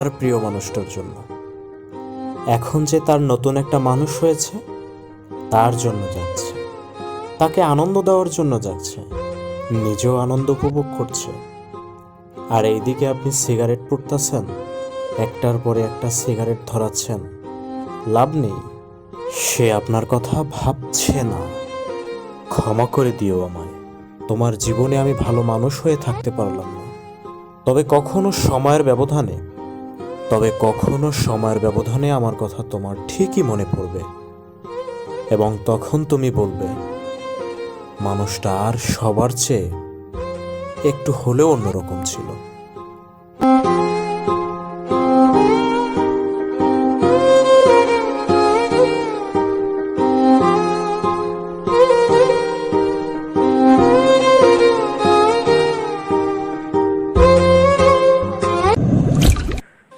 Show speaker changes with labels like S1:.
S1: তার প্রিয় মানুষটার জন্য। এখন যে তার নতুন একটা মানুষ হয়েছে তার জন্য যাচ্ছে, তাকে আনন্দ দেওয়ার জন্য যাচ্ছে, নিজেও আনন্দ উপভোগ করছে। আর এইদিকে আপনি সিগারেট পুড়তাছেন, একটার পরে একটা সিগারেট ধরাচ্ছেন, লাভ নেই। সে আপনার কথা ভাবছে না। ক্ষমা করে দিও আমায়, তোমার জীবনে আমি ভালো মানুষ হয়ে থাকতে পারলাম না। তবে কখনো সময়ের ব্যবধানে আমার কথা তোমার ঠিকই মনে পড়বে, এবং তখন তুমি বলবে মানুষটা আর সবার চেয়ে একটু হলেও অন্যরকম ছিল।